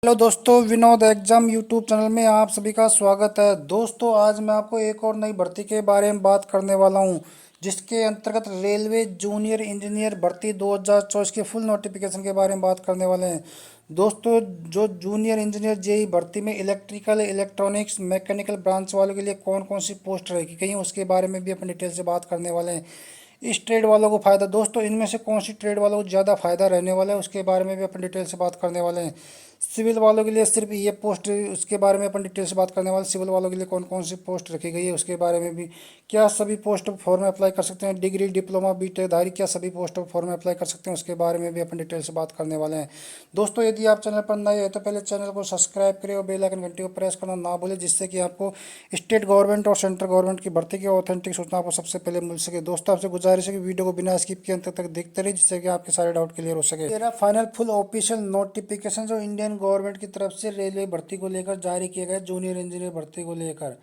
Hello दोस्तों, Vinod exam YouTube channel में आप सभी का स्वागत है। दोस्तों, आज मैं आपको एक और नई भर्ती के बारे में बात करने वाला हूं, जिसके अंतर्गत रेलवे जूनियर इंजीनियर भर्ती 2024 के फुल नोटिफिकेशन के बारे में बात करने वाले हैं। दोस्तों, जो जूनियर इंजीनियर जेई भर्ती में इलेक्ट्रिकल, इलेक्ट्रॉनिक्स, मैकेनिकल ब्रांच वालों के लिए कौन कौन सी पोस्ट रहेगी, कहीं उसके बारे में भी अपन डिटेल से बात करने वाले हैं। इस ट्रेड वालों को फ़ायदा, दोस्तों इनमें से कौन सी ट्रेड वालों को ज़्यादा फ़ायदा रहने वाला है, उसके बारे में भी अपन डिटेल से बात करने वाले हैं। सिविल वालों के लिए सिर्फ ये पोस्ट, उसके बारे में अपन डिटेल से बात करने वाले। सिविल वालों के लिए कौन कौन सी पोस्ट रखी गई है उसके बारे में भी। क्या सभी पोस्ट फॉर्म में अप्लाई कर सकते हैं? डिग्री, डिप्लोमा, बीटेक धारी क्या सभी पोस्ट फॉर्म में अप्लाई कर सकते हैं? उसके बारे में भी अपन डिटेल से बात करने वाले हैं। दोस्तों, यदि आप चैनल पर नए हैं तो पहले चैनल को सब्सक्राइब करें और बेल आइकन घंटी को प्रेस करना ना भूलें, जिससे कि आपको स्टेट गवर्नमेंट और सेंट्रल गवर्नमेंट की भर्ती की ऑथेंटिक सूचना आपको सबसे पहले मिल सके। दोस्तों, आपसे गुजारिश है कि वीडियो को बिना स्किप किए अंत तक देखते रहिए, जिससे कि आपके सारे डाउट क्लियर हो सके। मेरा फाइनल फुल ऑफिशियल नोटिफिकेशन जो इंडियन गवर्नमेंट की तरफ से रेलवे भर्ती को लेकर जारी किया गया, जूनियर इंजीनियर भर्ती को लेकर,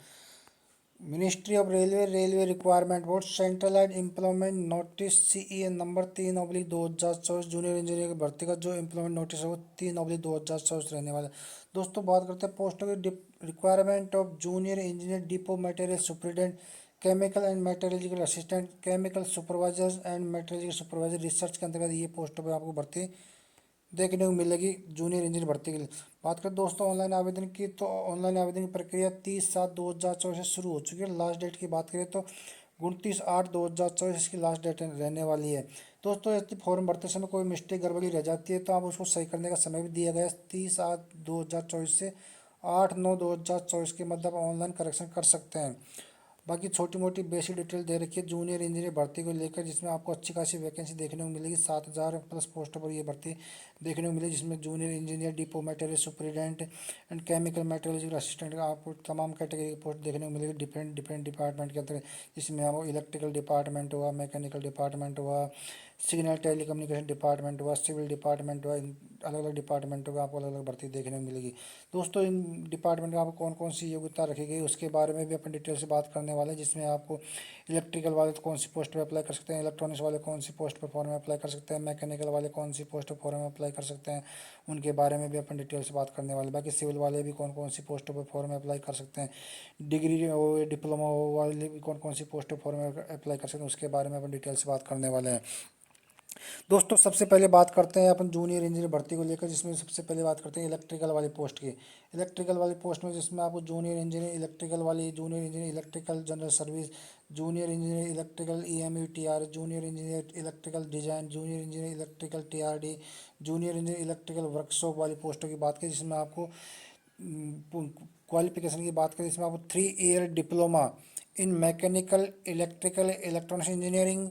ministry of railway, railway requirement board, centralise employment notice CEN number 3/2024, junior engineer की भर्ती का जो एम्प्लॉयमेंट नोटिस है वो 3/2024 रहने वाला है। दोस्तों, बात करते हैं पोस्टों की। Requirement of junior engineer depot material superintendent, chemical and metallurgical assistant, chemical supervisors and metallurgical supervisor, research के अंतर्गत ये पोस्टों पर आपको भर्ती देखने को मिलेगी जूनियर इंजीनियर भर्ती के लिए। बात करें दोस्तों ऑनलाइन आवेदन की, तो ऑनलाइन आवेदन की प्रक्रिया 30/7/2024 से शुरू हो चुकी है। लास्ट डेट की बात करें तो 29/8/2024 इसकी लास्ट डेट रहने वाली है। दोस्तों, यदि फॉर्म भरते समय कोई मिस्टेक, गड़बड़ी रह जाती है तो आप उसको सही करने का समय भी दिया गया है। 30/8/2024 से 8/9/2024 के मध्य आप ऑनलाइन करेक्शन कर सकते हैं। बाकी छोटी मोटी बेसिक डिटेल दे रखी है जूनियर इंजीनियर भर्ती को लेकर, जिसमें आपको अच्छी खासी वैकेंसी देखने को मिलेगी। 7,000 प्लस पोस्टों पर ये भर्ती देखने को मिलेगी, जिसमें junior engineer, depot material superintendent and chemical metallurgical assistant का आपको तमाम कैटेगरी की पोस्ट देखने को मिलेगी डिफरेंट डिफरेंट डिपार्टमेंट के अंदर, जिसमें आपको इलेक्ट्रिकल डिपार्टमेंट हुआ, मैकेनिकल डिपार्टमेंट हुआ, सिग्नल टेलीकम्युनिकेशन डिपार्टमेंट हुआ, सिविल डिपार्टमेंट हुआ, इन अलग अलग डिपार्टमेंटों का आपको अलग अलग भर्ती देखने को मिलेगी। दोस्तों, इन डिपार्टमेंट में आपको कौन कौन सी योग्यता रखी गई उसके बारे में भी अपन डिटेल से बात करने वाले हैं, जिसमें आपको इलेक्ट्रिकल वाले तो कौन सी पोस्ट पर अप्लाई कर सकते हैं, इलेक्ट्रॉनिक्स वाले कौन सी पोस्ट पर फॉर्म में अप्लाई कर सकते हैं, मैकेनिकल वाले कौन सी पोस्ट पर फॉर्म में अप्लाई कर सकते हैं, उनके बारे में भी अपन डिटेल से बात करने वाले। बाकी सिविल वाले भी कौन कौन सी पोस्टों पर फॉर्म में अप्लाई कर सकते हैं, डिग्री हो, डिप्लोमा हो वाले भी कौन कौन सी पोस्ट पर फॉर्म में अप्लाई कर सकते हैं, उसके बारे में अपन डिटेल से बात करने वाले हैं। दोस्तों, सबसे पहले बात करते हैं अपन जूनियर इंजीनियर भर्ती को लेकर, जिसमें सबसे पहले बात करते हैं इलेक्ट्रिकल वाली पोस्ट की। इलेक्ट्रिकल वाली पोस्ट में जिसमें आपको जूनियर इंजीनियर इलेक्ट्रिकल वाली, junior engineer electrical general service, junior engineer electrical EMETR, junior engineer electrical design, junior engineer electrical TRD, junior engineer electrical workshop वाली पोस्टों की बात करें, जिसमें आपको क्वालिफिकेशन की बात करें, इसमें आपको 3 year diploma in mechanical, electrical, electronics engineering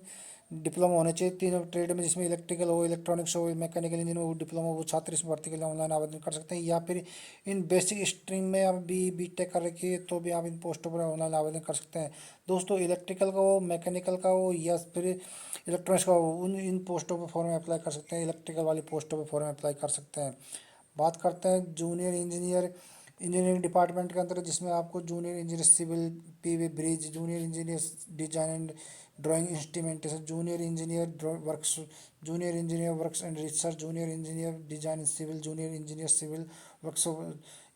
diploma होना चाहिए तीनों ट्रेड में, जिसमें इलेक्ट्रिकल हो, इलेक्ट्रॉनिक्स हो, मैकेनिकल इंजीनियर हो, डिप्लोमा, वो छात्र इस भर्ती के लिए ऑनलाइन आवेदन कर सकते हैं। या फिर इन बेसिक स्ट्रीम में आप BTech कर रखिए तो भी आप इन पोस्टों पर ऑनलाइन आवेदन कर सकते हैं। दोस्तों, इलेक्ट्रिकल का हो, मैकेनिकल का हो या फिर इलेक्ट्रॉनिक्स का हो, उन इन पोस्टों पर फॉर्म अप्लाई कर सकते हैं, इलेक्ट्रिकल वाली पोस्टों पर फॉर्म अप्लाई कर सकते हैं। बात करते हैं जूनियर इंजीनियर इंजीनियरिंग डिपार्टमेंट के अंदर, जिसमें आपको junior engineer civil PV bridge, junior engineer design and drawing instrumentation, junior engineer works, junior engineer works and research, junior engineer design civil, junior engineer civil works.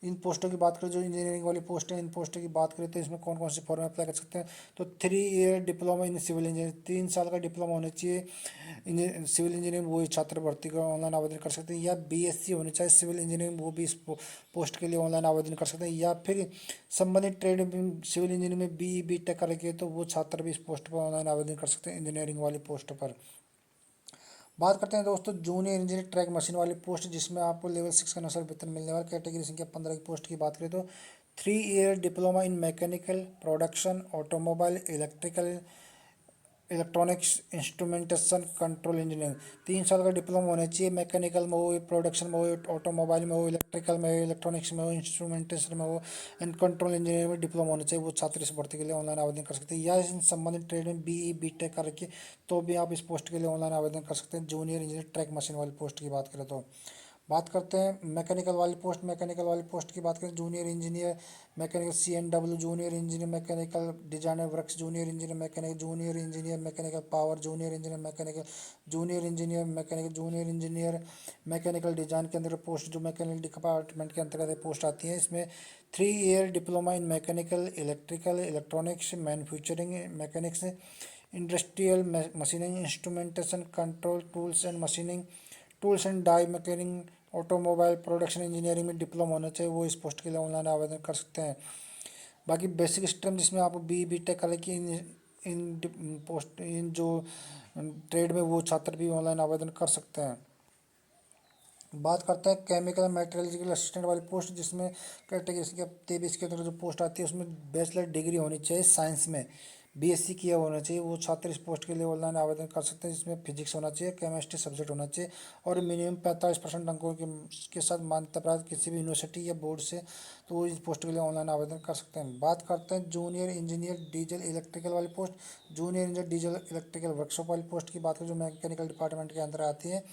इन पोस्टों की बात करें, जो इंजीनियरिंग वाली पोस्ट है, इन पोस्टों की बात करें तो इसमें कौन कौन से फॉर्म अप्लाई कर सकते हैं, तो 3 year diploma in civil engineer, 3 साल का डिप्लोमा होना चाहिए सिविल इंजीनियरिंग, वो छात्र भर्ती का ऑनलाइन आवेदन कर सकते हैं। या BSc होनी चाहिए सिविल इंजीनियरिंग, वो भी इस पोस्ट के लिए ऑनलाइन आवेदन कर सकते हैं। या फिर संबंधित ट्रेड में सिविल इंजीनियरिंग में BTech कर रखी है तो वो छात्र भी इस पोस्ट पर ऑनलाइन आवेदन कर सकते हैं, इंजीनियरिंग वाली पोस्ट पर। बात करते हैं दोस्तों जूनियर इंजीनियर ट्रैक मशीन वाली पोस्ट, जिसमें आपको लेवल 6 के अनुसार वेतन मिलने वाला। कैटेगरी संख्या 15 की पोस्ट की बात करें तो 3 year diploma in mechanical production, automobile, electrical, electronics instrumentation, control engineering, 3 साल का डिप्लोमा होना चाहिए। मैकेनिकल में हो, प्रोडक्शन में हो, ऑटोमोबाइल में हो, इलेक्ट्रिकल में हो, इलेक्ट्रॉनिक्स में हो, इंस्ट्रूमेंटेशन में हो एंड कंट्रोल इंजीनियरिंग में डिप्लोमा होना चाहिए। वो छात्र इस भर्ती के लिए ऑनलाइन आवेदन कर सकते हैं। या इन संबंधित ट्रेड में BTech कर रखिए तो भी आप इस पोस्ट के लिए ऑनलाइन आवेदन कर सकते हैं, जूनियर इंजीनियर ट्रैक मशीन वाली पोस्ट की बात करें तो। बात करते हैं मैकेनिकल वाली पोस्ट की बात करें, junior engineer mechanical CNW, junior engineer mechanical designer works, junior engineer mechanical, junior engineer mechanical power, junior engineer mechanical, junior engineer mechanical, junior engineer mechanical design के अंदर पोस्ट जो मैकेनिकल डिपार्टमेंट के अंतर्गत post आती है। इसमें 3 year diploma in mechanical electrical electronics manufacturing mechanics, industrial machining, instrumentation control, tools and machining, tools and die machining, automobile production engineering में diploma होना चाहिए, वो इस पोस्ट के लिए ऑनलाइन आवेदन कर सकते हैं। बाकी बेसिक स्ट्रीम जिसमें आप BTech करें कि इन जो ट्रेड में, वो छात्र भी ऑनलाइन आवेदन कर सकते हैं। बात करते हैं केमिकल मेटेरियलॉजिकल असिस्टेंट वाली पोस्ट, जिसमें कैटेगरी के 23 के अंदर जो पोस्ट आती है उसमें बैचलर डिग्री होनी चाहिए साइंस में, BSc किया होना चाहिए, वो छात्र इस पोस्ट के लिए ऑनलाइन आवेदन कर सकते हैं, जिसमें फिजिक्स होना चाहिए, केमिस्ट्री सब्जेक्ट होना चाहिए और मिनिमम 45% अंकों के साथ मान्यता प्राप्त किसी भी यूनिवर्सिटी या बोर्ड से, तो वो इस पोस्ट के लिए ऑनलाइन आवेदन कर सकते हैं। बात करते हैं जूनियर इंजीनियर डीजल इलेक्ट्रिकल वाली post, junior engineer diesel electrical workshop वाली पोस्ट की बात करें जो मैकेनिकल डिपार्टमेंट के अंदर आती है।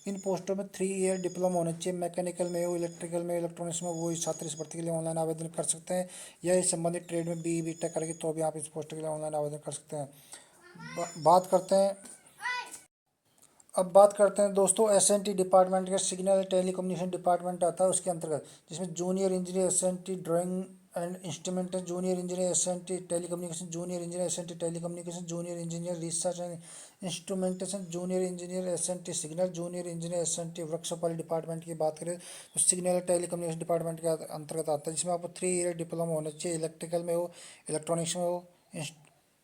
इन पोस्टों में 3 ईयर डिप्लोमा होना चाहिए, मैकेनिकल में हो, इलेक्ट्रिकल में, इलेक्ट्रॉनिक्स में, वो इस छात्र इस भर्ती के लिए ऑनलाइन आवेदन कर सकते हैं, या इस संबंधित ट्रेड में BTech करेंगे तो भी आप इस पोस्ट के लिए ऑनलाइन आवेदन कर सकते हैं। बात करते हैं, अब बात करते हैं दोस्तों SNT डिपार्टमेंट का, सिग्नल टेलीकम्युनिकेशन डिपार्टमेंट आता है उसके अंतर्गत, जिसमें junior engineer SNT drawing and instrumentation, junior engineer SNT telecommunication, junior engineer SNT telecommunication, junior engineer research and instrumentation, junior engineer SNT signal, junior engineer SNT workshop वाले department की बात करें तो सिग्नल टेलीकम्युनिकेशन डिपार्टमेंट के अंतर्गत आता है, जिसमें आपको 3 ईयर डिप्लोमा होना चाहिए, इलेक्ट्रिकल में हो, इलेक्ट्रॉनिक्स में हो,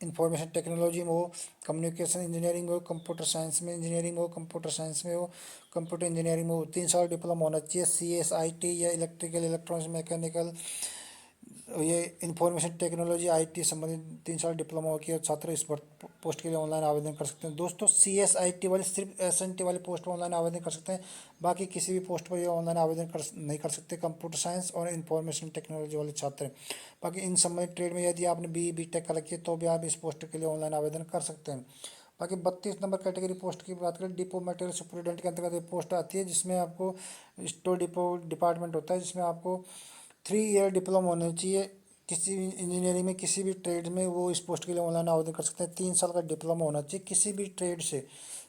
इंफॉर्मेशन टेक्नोलॉजी में हो, कम्युनिकेशन इंजीनियरिंग हो, कंप्यूटर साइंस में इंजीनियरिंग हो, कंप्यूटर साइंस में हो, कंप्यूटर इंजीनियरिंग में हो, 3 साल डिप्लोमा होना चाहिए, CSIT या इलेक्ट्रिकल इलेक्ट्रॉनिक्स मैकेनिकल, ये इंफॉर्मेशन टेक्नोलॉजी IT संबंधित 3 साल डिप्लोमा किया छात्र इस पोस्ट के लिए ऑनलाइन आवेदन कर सकते हैं। दोस्तों CSIT वाले सिर्फ SNT वाले पोस्ट पर ऑनलाइन आवेदन कर सकते हैं, बाकी किसी भी पोस्ट पर ये ऑनलाइन आवेदन नहीं कर सकते कंप्यूटर साइंस और इंफॉर्मेशन टेक्नोलॉजी वाले छात्र। बाकी इन संबंधित ट्रेड में यदि आपने BTech कर रखी है तो भी आप इस पोस्ट के लिए ऑनलाइन आवेदन कर सकते हैं। बाकी 32 नंबर कैटेगरी पोस्ट की बात करें, डिपो मटेरियल सुपरिटेंडेंट के अंतर्गत एक पोस्ट आती है, जिसमें आपको स्टोर डिपो डिपार्टमेंट होता है, जिसमें आपको 3 ईयर डिप्लोमा होना चाहिए, किसी भी इंजीनियरिंग में, किसी भी ट्रेड में, वो इस पोस्ट के लिए ऑनलाइन आवेदन कर सकते हैं। 3 साल का डिप्लोमा होना चाहिए किसी भी ट्रेड से,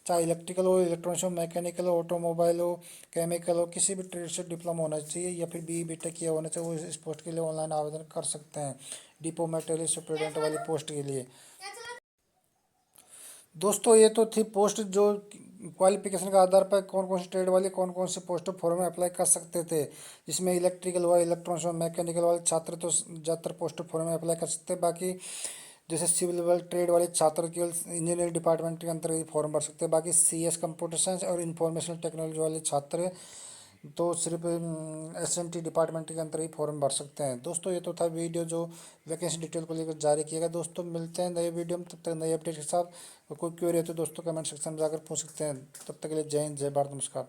चाहे इलेक्ट्रिकल हो, इलेक्ट्रॉनिक्स हो, मैकेनिकल हो, ऑटोमोबाइल हो, केमिकल हो, किसी भी ट्रेड से डिप्लोमा होना चाहिए या फिर BTech किया होना चाहिए, वो इस पोस्ट के लिए ऑनलाइन आवेदन कर सकते हैं, डिपो मटेरियल सुपरिटेंडेंट वाली पोस्ट के लिए। दोस्तों ये तो थी पोस्ट जो क्वालिफिकेशन के आधार पर कौन कौन से ट्रेड वाले कौन कौन से पोस्ट फॉर्म में अप्लाई कर सकते थे, जिसमें इलेक्ट्रिकल व इलेक्ट्रॉनिक्स और मैकेनिकल वाले छात्र तो ज़्यादातर पोस्ट फॉर्म में अप्लाई कर सकते हैं। बाकी जैसे सिविल वाले ट्रेड वाले छात्र केवल इंजीनियरिंग डिपार्टमेंट के अंतर्गत फॉर्म भर सकते हैं। बाकी CS कंप्यूटर साइंस और इंफॉर्मेशन टेक्नोलॉजी वाले छात्र तो सिर्फ SNT डिपार्टमेंट के अंतर ही फॉर्म भर सकते हैं। दोस्तों ये तो था वीडियो जो वैकेंसी डिटेल को लेकर जारी किया गया। दोस्तों मिलते हैं नए वीडियो में, तब तक नए अपडेट के साथ। कोई क्वेरी है तो दोस्तों कमेंट सेक्शन में जाकर पूछ सकते हैं। तब तक के लिए जय हिंद, जय भारत, नमस्कार।